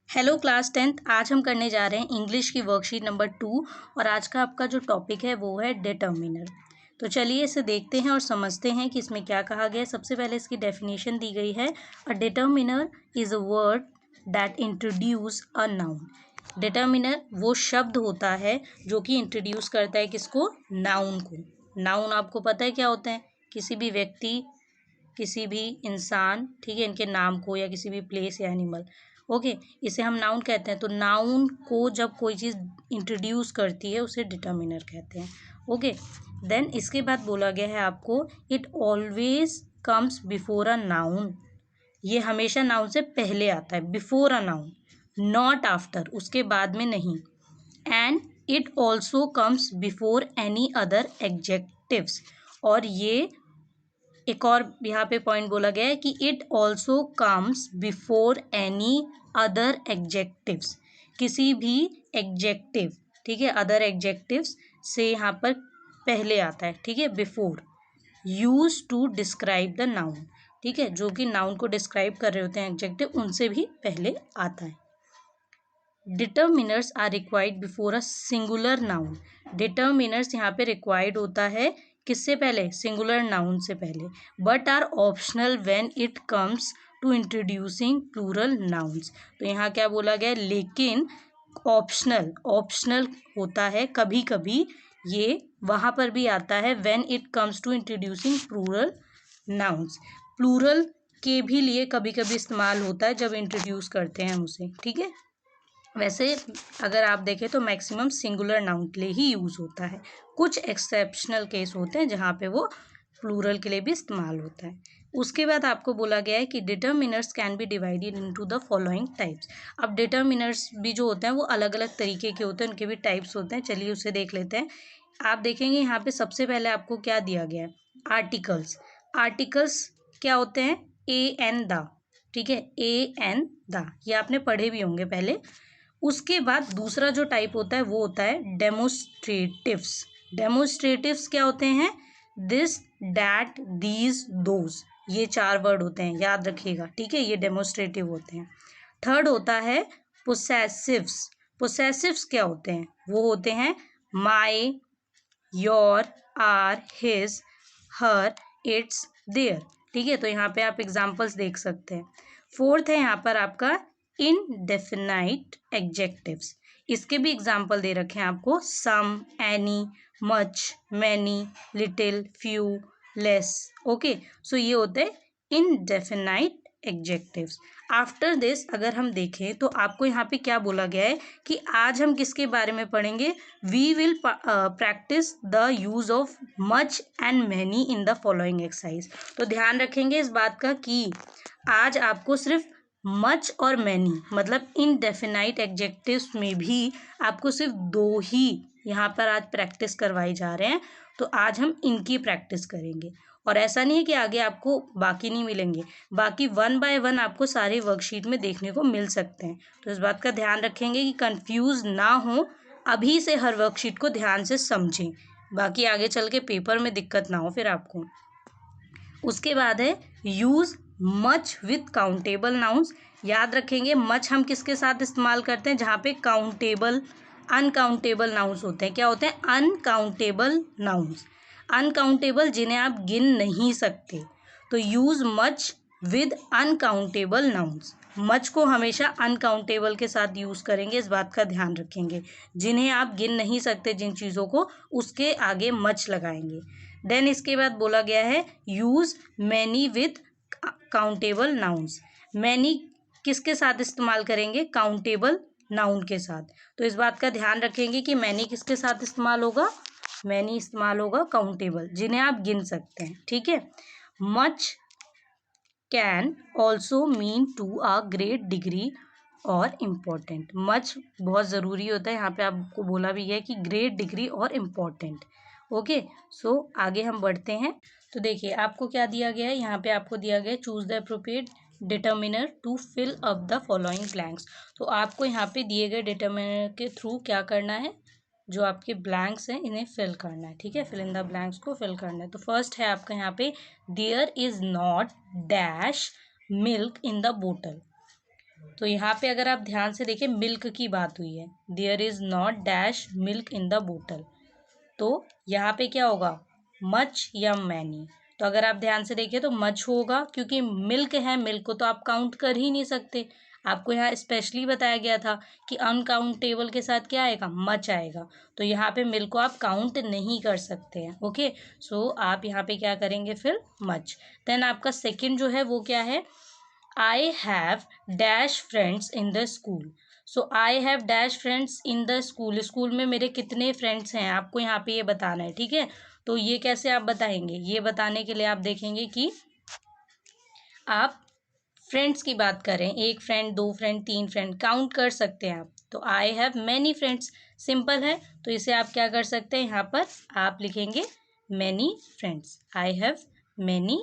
Hello class 10th। आज हम करने जा रहे हैं इंग्लिश की वर्कशीट नंबर 2 और आज का आपका जो टॉपिक है वो है डिटर्मिनर। तो चलिए इसे देखते हैं और समझते हैं कि इसमें क्या कहा गया है। सबसे पहले इसकी डेफिनेशन दी गई है। A determiner is a word that introduce a noun. Determiner वो शब्द होता है जो कि इंट्रोड्यूस करता है किसको? नाउन को। नाउन आपको पता है क्या होता है? किसी भी व्यक्ति, किसी भी इंसान, ठीक है, इनके नाम को, या किसी भी प्लेस या एनिमल। ओके, इसे हम नाउन कहते हैं। तो नाउन को जब कोई चीज़ इंट्रोड्यूस करती है उसे डिटर्मिनर कहते हैं। ओके, देन इसके बाद बोला गया है आपको, it always comes before a noun. ये हमेशा नाउन से पहले आता है, before a noun, not after, उसके बाद में नहीं। And it also comes before any other adjectives. और ये एक और यहाँ पे पॉइंट बोला गया है कि it also comes before any other adjectives. किसी भी एडजेक्टिव, ठीक है, अदर एडजेक्टिव्स से यहाँ पर पहले आता है, ठीक है, before, use to describe the noun, ठीक है, जो कि नाउन को डिस्क्राइब कर रहे होते हैं एडजेक्टिव, उनसे भी पहले आता है। Determiners are required before a singular noun. Determiners यहाँ पे रिक्वायर्ड होता है किससे पहले? सिंगुलर नाउन से पहले। But are optional when it comes to introducing plural nouns. तो यहाँ क्या बोला गया है? लेकिन ऑप्शनल, ऑप्शनल होता है कभी कभी, ये वहाँ पर भी आता है when it comes to introducing plural nouns. Plural के भी लिए कभी कभी इस्तेमाल होता है जब इंट्रोड्यूस करते हैं हम उसे, ठीक है। वैसे अगर आप देखें तो मैक्सिमम सिंगुलर नाउन के लिए ही यूज़ होता है। कुछ एक्सेप्शनल केस होते हैं जहाँ पे वो प्लूरल के लिए भी इस्तेमाल होता है। उसके बाद आपको बोला गया है कि determiners can be divided into the following types. अब डिटर्मिनर्स भी जो होते हैं वो अलग अलग तरीके के होते हैं, उनके भी टाइप्स होते हैं। चलिए उसे देख लेते हैं। आप देखेंगे यहाँ पे सबसे पहले आपको क्या दिया गया है? आर्टिकल्स। आर्टिकल्स क्या होते हैं? ए एन द, ठीक है, ए एन द, ये आपने पढ़े भी होंगे पहले। उसके बाद दूसरा जो टाइप होता है वो होता है डेमोस्ट्रेटिव्स। डेमोस्ट्रेटिव्स क्या होते हैं? दिस, डैट, दीज, दोज, ये 4 वर्ड होते हैं, याद रखिएगा, ठीक है, ये डेमोस्ट्रेटिव होते हैं। थर्ड होता है पोसेसिव्स। पोसेसिव्स क्या होते हैं? वो होते हैं my, your, our, his, her, its, their, ठीक है। तो यहाँ पे आप एग्जाम्पल्स देख सकते हैं। फोर्थ है यहाँ पर आपका इनडेफिनाइट एडजेक्टिव्स। इसके भी एग्जाम्पल दे रखे हैं आपको, some, any, much, many, little, few, less. Okay, so ये होते हैं इनडेफिनाइट एडजेक्टिव्स। आफ्टर दिस अगर हम देखें तो आपको यहाँ पे क्या बोला गया है कि आज हम किसके बारे में पढ़ेंगे? We will practice the use of much and many in the following exercise. तो ध्यान रखेंगे इस बात का कि आज आपको सिर्फ मच और मैनी, मतलब इनडेफिनाइट एडजेक्टिव्स में भी आपको सिर्फ 2 ही यहाँ पर आज प्रैक्टिस करवाई जा रहे हैं। तो आज हम इनकी प्रैक्टिस करेंगे और ऐसा नहीं है कि आगे आपको बाकी नहीं मिलेंगे, बाकी 1 बाय 1 आपको सारे वर्कशीट में देखने को मिल सकते हैं। तो इस बात का ध्यान रखेंगे कि कंफ्यूज ना हो, अभी से हर वर्कशीट को ध्यान से समझें, बाकी आगे चल के पेपर में दिक्कत ना हो फिर आपको। उसके बाद है use much with countable nouns. याद रखेंगे मच हम किसके साथ इस्तेमाल करते हैं? जहाँ पे काउंटेबल, अनकाउंटेबल नाउन्स होते हैं। क्या होते हैं? Uncountable nouns. अनकाउंटेबल जिन्हें आप गिन नहीं सकते। तो use much with uncountable nouns. Much को हमेशा अनकाउंटेबल के साथ यूज करेंगे, इस बात का ध्यान रखेंगे। जिन्हें आप गिन नहीं सकते, जिन चीज़ों को, उसके आगे मच लगाएंगे। देन इसके बाद बोला गया है use many with countable nouns. Many किसके साथ इस्तेमाल करेंगे? काउंटेबल नाउन के साथ। तो इस बात का ध्यान रखेंगे कि मैनी किसके साथ इस्तेमाल होगा? मैनी इस्तेमाल होगा काउंटेबल, जिन्हें आप गिन सकते हैं, ठीक है। Much can also mean to a great degree और इम्पोर्टेंट। मच बहुत ज़रूरी होता है, यहाँ पे आपको बोला भी है कि ग्रेट डिग्री और इम्पोर्टेंट। ओके, सो आगे हम बढ़ते हैं। तो देखिए आपको क्या दिया गया है, यहाँ पे आपको दिया गया है choose the appropriate determiner to fill up the following blanks. तो आपको यहाँ पे दिए गए डिटर्मिनर के थ्रू क्या करना है? जो आपके ब्लैंक्स हैं इन्हें फिल करना है, ठीक है, फिल इन द ब्लैंक्स को फिल करना है। तो फर्स्ट है आपका यहाँ पे there is not dash milk in the बोतल। तो यहाँ पे अगर आप ध्यान से देखें मिल्क की बात हुई है, there is not dash milk in the बोतल। तो यहाँ पे क्या होगा, मच या मैनी। तो अगर आप ध्यान से देखिए तो मच होगा, क्योंकि मिल्क है, मिल्क को तो आप काउंट कर ही नहीं सकते। आपको यहाँ स्पेशली बताया गया था कि अनकाउंटेबल के साथ क्या आएगा, मच आएगा। तो यहाँ पे मिल्क को आप काउंट नहीं कर सकते हैं। ओके, सो आप यहाँ पे क्या करेंगे फिर, मच। देन आपका सेकंड जो है वो क्या है, I have dash friends in the school. So I have dash friends in the school, school में मेरे कितने फ्रेंड्स हैं, आपको यहाँ पे ये बताना है। ठीक है, तो ये कैसे आप बताएंगे, ये बताने के लिए आप देखेंगे कि आप फ्रेंड्स की बात करें, एक फ्रेंड, दो फ्रेंड, तीन फ्रेंड, काउंट कर सकते हैं आप। तो I have many friends, simple है। तो इसे आप क्या कर सकते हैं, यहाँ पर आप लिखेंगे many friends, I have many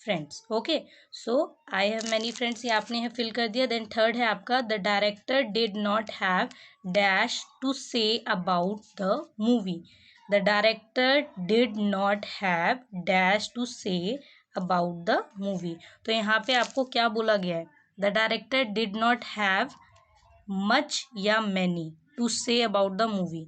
friends. Okay, so I have many friends, ये आपने यहाँ फिल कर दिया। देन थर्ड है आपका, the director did not have dash to say about the movie. The director did not have dash to say about the movie. तो यहाँ पे आपको क्या बोला गया है, the director did not have much या many to say about the movie.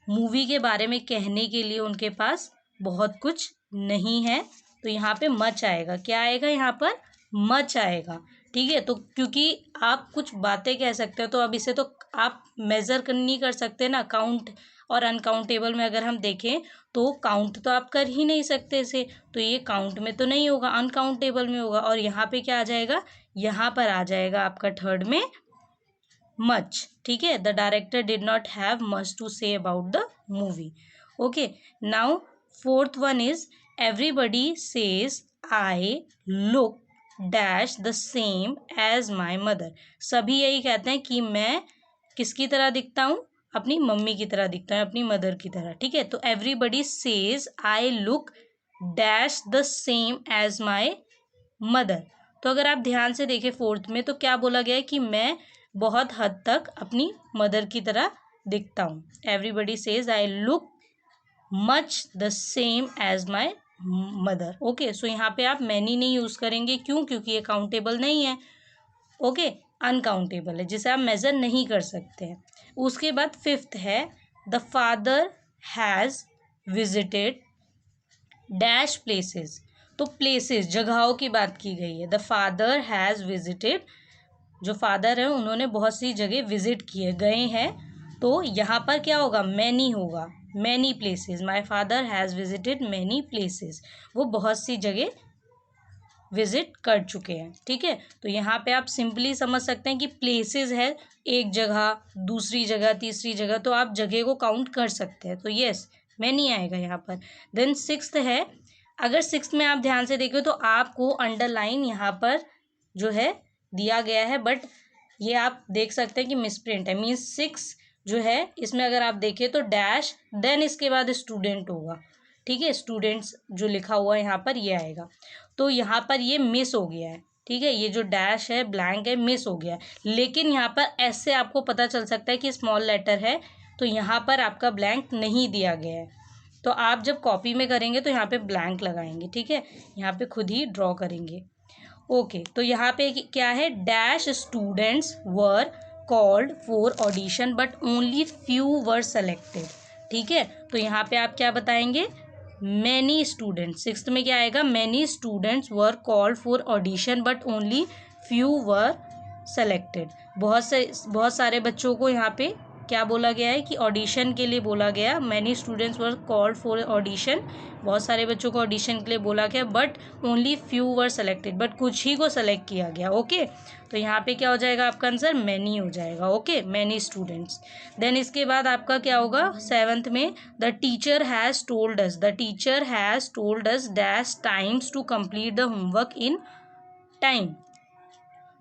Movie के बारे में कहने के लिए उनके पास बहुत कुछ नहीं है। तो यहाँ पे मच आएगा, क्या आएगा यहाँ पर, मच आएगा। ठीक है, तो क्योंकि आप कुछ बातें कह सकते हो, तो अब इसे तो आप मेज़र नहीं कर सकते ना, काउंट और अनकाउंटेबल में अगर हम देखें तो काउंट तो आप कर ही नहीं सकते इसे, तो ये काउंट में तो नहीं होगा, अनकाउंटेबल में होगा। और यहाँ पे क्या आ जाएगा, यहाँ पर आ जाएगा आपका थर्ड में मच। ठीक है, the director did not have much to say about the movie. Okay, now fourth one is everybody says I look dash the same as my mother. सभी यही कहते हैं कि मैं किसकी तरह दिखता हूँ, अपनी मम्मी की तरह दिखता हूँ, अपनी मदर की तरह। ठीक है, तो everybody says I look dash the same as my mother. तो अगर आप ध्यान से देखें फोर्थ में, तो क्या बोला गया है कि मैं बहुत हद तक अपनी मदर की तरह दिखता हूँ। Everybody says I look much the same as my mother. Okay, so यहाँ पे आप मैनी नहीं यूज़ करेंगे, क्यों, क्योंकि ये काउंटेबल नहीं है। ओके, अनकाउंटेबल है, जिसे आप मेज़र नहीं कर सकते हैं। उसके बाद फिफ्थ है, the father has visited dash places. तो प्लेसेस, जगहों की बात की गई है। द फादर हैज़ विजिटेड, जो फादर है उन्होंने बहुत सी जगह विजिट किए, गए हैं। तो यहाँ पर क्या होगा, मैनी होगा, many places. My father has visited many places, वो बहुत सी जगह विजिट कर चुके हैं। ठीक है, तो यहाँ पे आप सिंपली समझ सकते हैं कि प्लेसेस है, एक जगह, दूसरी जगह, तीसरी जगह, तो आप जगह को काउंट कर सकते हैं। तो यस, मैनी आएगा यहाँ पर। देन सिक्स्थ है, अगर सिक्स्थ में आप ध्यान से देखो तो आपको अंडरलाइन यहाँ पर जो है दिया गया है, बट ये आप देख सकते हैं कि मिसप्रिंट है। मीन्स सिक्स जो है इसमें अगर आप देखें तो डैश, देन इसके बाद स्टूडेंट होगा। ठीक है, स्टूडेंट्स जो लिखा हुआ है यहाँ पर ये आएगा। तो यहाँ पर ये मिस हो गया है। ठीक है, ये जो डैश है, ब्लैंक है, मिस हो गया है। लेकिन यहाँ पर ऐसे आपको पता चल सकता है कि स्मॉल लेटर है, तो यहाँ पर आपका ब्लैंक नहीं दिया गया है। तो आप जब कॉपी में करेंगे तो यहाँ पे ब्लैंक लगाएंगे। ठीक है, यहाँ पे खुद ही ड्रॉ करेंगे। ओके, तो यहाँ पे क्या है, dash students were called for audition but only few were selected. ठीक है, तो यहाँ पे आप क्या बताएंगे, मैनी स्टूडेंट्स। सिक्स्थ में क्या आएगा, many students were called for audition but only few were selected. बहुत सारे बच्चों को यहाँ पे क्या बोला गया है कि ऑडिशन के लिए बोला गया। Many students were called for audition, बहुत सारे बच्चों को ऑडिशन के लिए बोला गया, but only few were selected, but कुछ ही को सेलेक्ट किया गया। ओके, तो यहाँ पे क्या हो जाएगा आपका आंसर, मैनी हो जाएगा। Okay, many students. देन इसके बाद आपका क्या होगा, सेवंथ में, the teacher has told us, the teacher has told us dash times to complete the homework in time.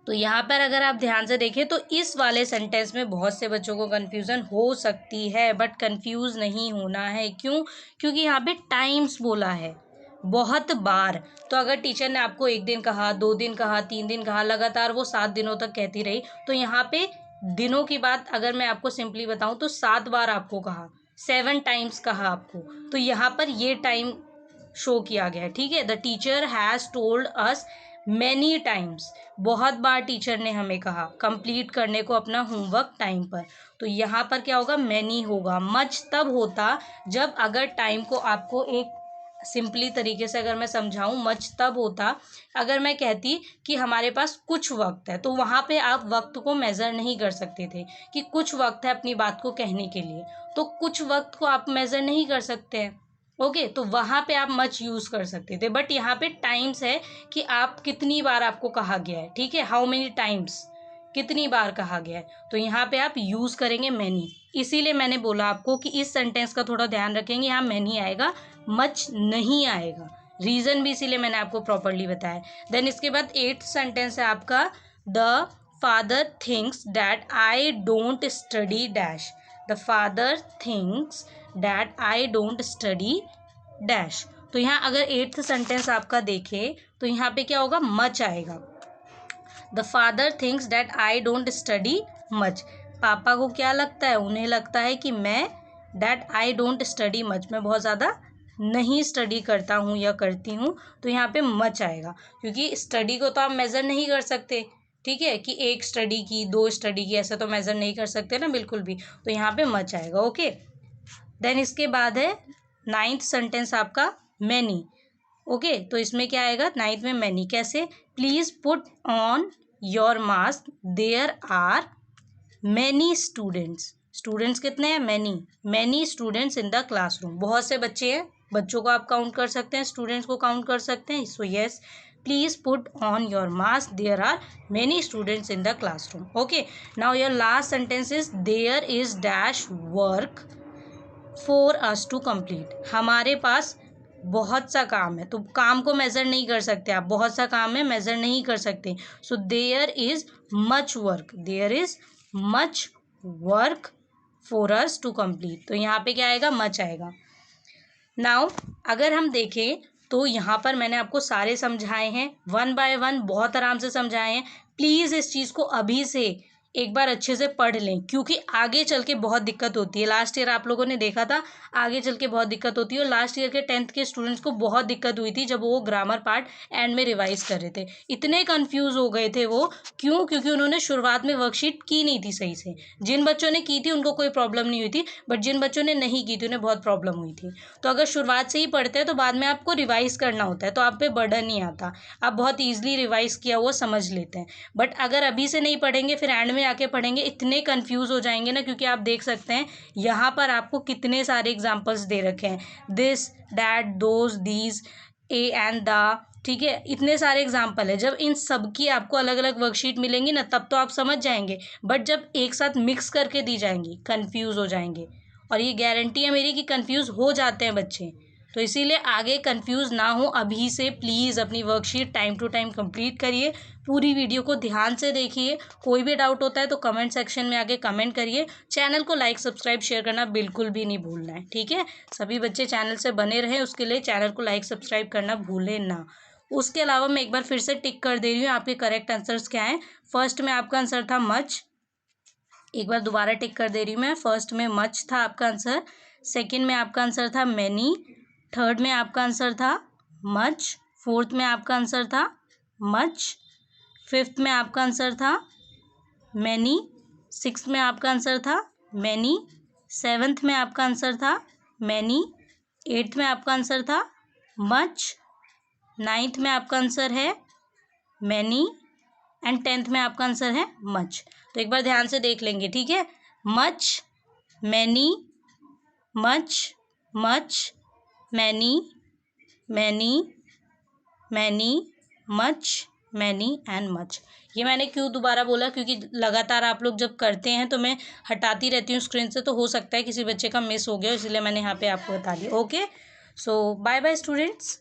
तो यहाँ पर अगर आप ध्यान से देखें तो इस वाले सेंटेंस में बहुत से बच्चों को कन्फ्यूज़न हो सकती है, बट कन्फ्यूज़ नहीं होना है। क्यों, क्योंकि यहाँ पे टाइम्स बोला है बहुत बार। तो अगर टीचर ने आपको एक दिन कहा, 2 दिन कहा, 3 दिन कहा, लगातार वो 7 दिनों तक कहती रही, तो यहाँ पे दिनों की बात अगर मैं आपको सिंपली बताऊँ तो 7 बार आपको कहा, 7 टाइम्स कहा आपको, तो यहाँ पर ये टाइम शो किया गया है। ठीक है, the teacher has told us many times, बहुत बार टीचर ने हमें कहा कंप्लीट करने को अपना होमवर्क टाइम पर, तो यहाँ पर क्या होगा, मैनी होगा। मच तब होता जब अगर टाइम को आपको एक सिंपली तरीके से अगर मैं समझाऊं, मच तब होता अगर मैं कहती कि हमारे पास कुछ वक्त है, तो वहाँ पे आप वक्त को मेज़र नहीं कर सकते थे कि कुछ वक्त है अपनी बात को कहने के लिए, तो कुछ वक्त को आप मेज़र नहीं कर सकते हैं। ओके, तो वहाँ पे आप मच यूज़ कर सकते थे, बट यहाँ पे टाइम्स है कि आप कितनी बार आपको कहा गया है, ठीक है, हाउ मेनी टाइम्स, कितनी बार कहा गया है, तो यहाँ पे आप यूज़ करेंगे मैनी। इसीलिए मैंने बोला आपको कि इस सेंटेंस का थोड़ा ध्यान रखेंगे, यहाँ मैनी आएगा, मच नहीं आएगा। रीज़न भी इसीलिए मैंने आपको प्रॉपरली बताया। देन इसके बाद 8th सेंटेंस है आपका, the father thinks that I don't study dash. The father thinks that I don't study dash. तो यहाँ अगर 8th सेंटेंस आपका देखें तो यहाँ पे क्या होगा, मच आएगा। The father thinks that I don't study much. पापा को क्या लगता है, उन्हें लगता है कि मैं that I don't study much, मैं बहुत ज़्यादा नहीं स्टडी करता हूँ या करती हूँ, तो यहाँ पे मच आएगा, क्योंकि स्टडी को तो आप मेज़र नहीं कर सकते, ठीक है, कि एक स्टडी की, 2 स्टडी की, ऐसा तो मेज़र नहीं कर सकते ना बिल्कुल भी, तो यहाँ पे मच आएगा। ओके, देन इसके बाद है 9th सेंटेंस आपका, मैनी। ओके, तो इसमें क्या आएगा, 9th में मैनी कैसे, please put on your mask, there are many students. Students कितने हैं, many, many students in the classroom, बहुत से बच्चे हैं, बच्चों को आप काउंट कर सकते हैं, स्टूडेंट्स को काउंट कर सकते हैं, so yes, please put on your mask, there are many students in the classroom. Okay, now your last sentence is, there is dash work for us to complete. हमारे पास बहुत सा काम है, तो काम को मेज़र नहीं कर सकते आप, बहुत सा काम है, मेज़र नहीं कर सकते, so there is much work, there is much work for us to complete, तो यहाँ पे क्या आएगा, मच आएगा। नाउ अगर हम देखें तो यहाँ पर मैंने आपको सारे समझाए हैं, 1 बाय 1 बहुत आराम से समझाए हैं। प्लीज़ इस चीज़ को अभी से एक बार अच्छे से पढ़ लें, क्योंकि आगे चल के बहुत दिक्कत होती है। लास्ट ईयर आप लोगों ने देखा था, आगे चल के बहुत दिक्कत होती है, और लास्ट ईयर के 10th के स्टूडेंट्स को बहुत दिक्कत हुई थी जब वो ग्रामर पार्ट एंड में रिवाइज कर रहे थे। इतने कन्फ्यूज़ हो गए थे वो, क्यों, क्योंकि उन्होंने शुरुआत में वर्कशीट की नहीं थी सही से। जिन बच्चों ने की थी उनको कोई प्रॉब्लम नहीं हुई थी, बट जिन बच्चों ने नहीं की थी उन्हें बहुत प्रॉब्लम हुई थी। तो अगर शुरुआत से ही पढ़ते हैं तो बाद में आपको रिवाइज करना होता है, तो आप पे बर्डन नहीं आता, आप बहुत ईजिली रिवाइज किया हुआ समझ लेते हैं। बट अगर अभी से नहीं पढ़ेंगे, फिर एंड में आके पढ़ेंगे, इतने कंफ्यूज हो जाएंगे ना, क्योंकि आप देख सकते हैं यहाँ पर आपको कितने सारे एग्जाम्पल्स दे रखे हैं, this, that, those, these, A and the, ठीक है, इतने सारे एग्जाम्पल है। जब इन सब की आपको अलग अलग वर्कशीट मिलेंगी ना, तब तो आप समझ जाएंगे, बट जब एक साथ मिक्स करके दी जाएंगी कंफ्यूज हो जाएंगे, और ये गारंटी है मेरी कि कंफ्यूज हो जाते हैं बच्चे, तो इसीलिए आगे कंफ्यूज ना हो, अभी से प्लीज़ अपनी worksheet time to time complete करिए, पूरी वीडियो को ध्यान से देखिए। कोई भी डाउट होता है तो कमेंट सेक्शन में आके कमेंट करिए। चैनल को लाइक, सब्सक्राइब, शेयर करना बिल्कुल भी नहीं भूलना है, ठीक है। सभी बच्चे चैनल से बने रहें, उसके लिए चैनल को लाइक, सब्सक्राइब करना भूलें ना। उसके अलावा मैं एक बार फिर से टिक कर दे रही हूँ आपके करेक्ट आंसर्स क्या हैं। फर्स्ट में आपका आंसर था मच, एक बार दोबारा टिक कर दे रही हूँ मैं, फर्स्ट में मच था आपका आंसर, सेकंड में आपका आंसर था मैनी, थर्ड में आपका आंसर था मच, फोर्थ में आपका आंसर था मच, फिफ्थ में आपका आंसर था मैनी, सिक्स्थ में आपका आंसर था मैनी, सेवन्थ में आपका आंसर था मैनी, एट्थ में आपका आंसर था मच, नाइन्थ में आपका आंसर है मैनी, एंड 10th में आपका आंसर है मच। तो एक बार ध्यान से देख लेंगे, ठीक है, much, many, much, much, many, many, many, much, many and much. ये मैंने क्यों दोबारा बोला, क्योंकि लगातार आप लोग जब करते हैं तो मैं हटाती रहती हूँ स्क्रीन से, तो हो सकता है किसी बच्चे का मिस हो गया, इसलिए मैंने यहाँ पे आपको बता दिया। ओके, सो बाय बाय स्टूडेंट्स।